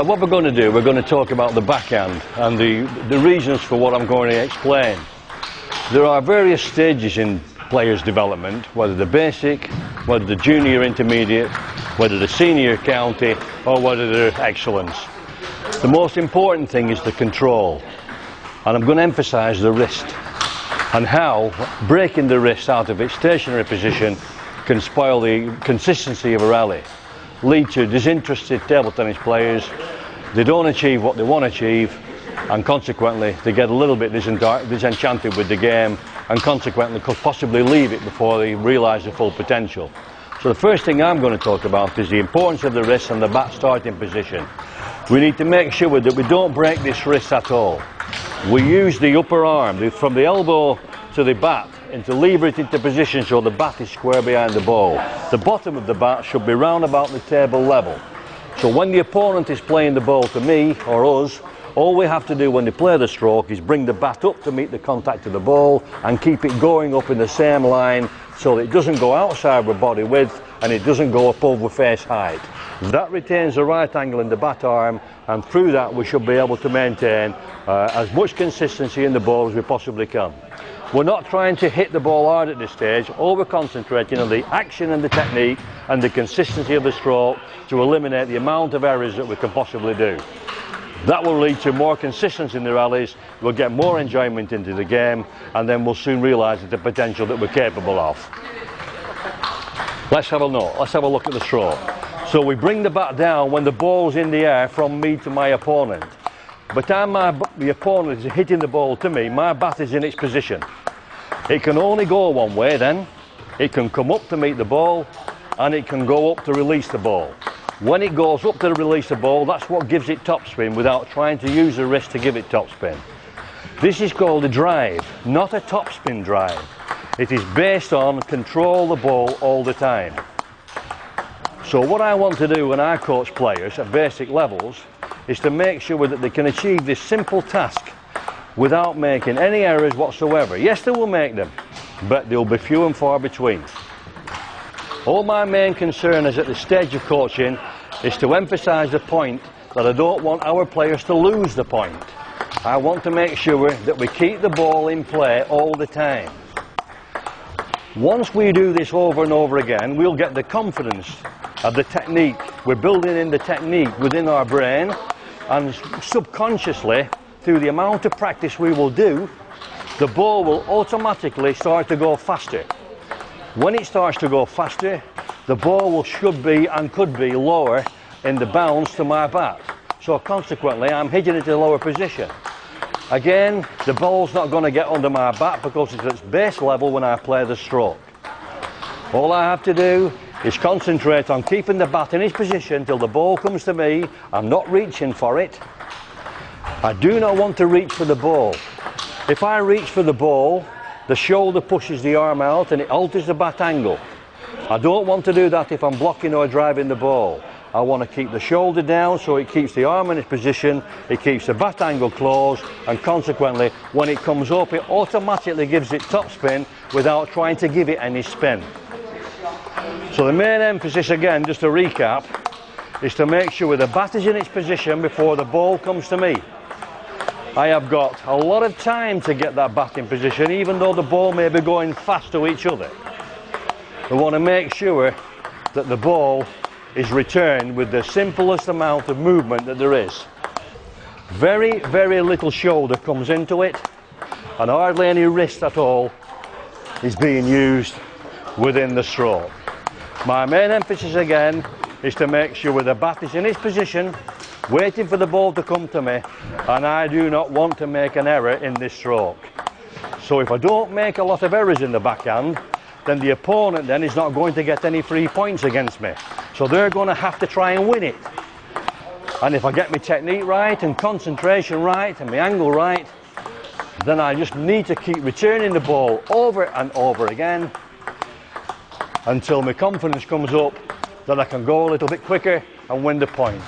what we're going to do, we're going to talk about the backhand and the reasons for what I'm going to explain. There are various stages in players' development, whether the basic, whether the junior intermediate, whether the senior county, or whether they're excellence. The most important thing is the control, and I'm going to emphasise the wrist and how breaking the wrist out of its stationary position can spoil the consistency of a rally, lead to disinterested table tennis players. They don't achieve what they want to achieve, and consequently they get a little bit disenchanted with the game, and consequently could possibly leave it before they realise the full potential. So the first thing I'm going to talk about is the importance of the wrist and the bat starting position. We need to make sure that we don't break this wrist at all. We use the upper arm from the elbow to the bat and to lever it into position so the bat is square behind the ball. The bottom of the bat should be round about the table level. So when the opponent is playing the ball to me or us, all we have to do when they play the stroke is bring the bat up to meet the contact of the ball and keep it going up in the same line so that it doesn't go outside our body width and it doesn't go up over face height. That retains the right angle in the bat arm, and through that we should be able to maintain as much consistency in the ball as we possibly can. We're not trying to hit the ball hard at this stage, all we're concentrating on the action and the technique and the consistency of the stroke to eliminate the amount of errors that we can possibly do. That will lead to more consistency in the rallies, we'll get more enjoyment into the game, and then we'll soon realise the potential that we're capable of. Let's have a look at the stroke. So we bring the bat down when the ball's in the air from me to my opponent. By the time the opponent is hitting the ball to me, my bat is in its position. It can only go one way then. It can come up to meet the ball, and it can go up to release the ball. When it goes up to release the ball, that's what gives it topspin without trying to use the wrist to give it topspin. This is called a drive, not a topspin drive. It is based on control the ball all the time. So what I want to do when I coach players at basic levels is to make sure that they can achieve this simple task without making any errors whatsoever. Yes, they will make them, but they'll be few and far between. All my main concern is at the stage of coaching is to emphasise the point that I don't want our players to lose the point. I want to make sure that we keep the ball in play all the time. Once we do this over and over again, we'll get the confidence of the technique. We're building in the technique within our brain, and subconsciously, through the amount of practice we will do, the ball will automatically start to go faster. When it starts to go faster, the ball should be and could be lower in the bounce to my bat. So consequently, I'm hitting it in a lower position. Again, the ball's not going to get under my bat because it's at its base level when I play the stroke. All I have to do is concentrate on keeping the bat in its position till the ball comes to me. I'm not reaching for it. I do not want to reach for the ball. If I reach for the ball, the shoulder pushes the arm out and it alters the bat angle. I don't want to do that if I'm blocking or driving the ball. I want to keep the shoulder down so it keeps the arm in its position, it keeps the bat angle closed, and consequently when it comes up it automatically gives it topspin without trying to give it any spin. So the main emphasis again, just to recap, is to make sure the bat is in its position before the ball comes to me. I have got a lot of time to get that bat in position even though the ball may be going fast to each other. We want to make sure that the ball is returned with the simplest amount of movement that there is. Very, very little shoulder comes into it, and hardly any wrist at all is being used within the stroke. My main emphasis again is to make sure the bat is in its position, waiting for the ball to come to me, and I do not want to make an error in this stroke. So if I don't make a lot of errors in the backhand, then the opponent then is not going to get any free points against me. So they're going to have to try and win it. And if I get my technique right and concentration right and my angle right, then I just need to keep returning the ball over and over again until my confidence comes up that I can go a little bit quicker and win the point.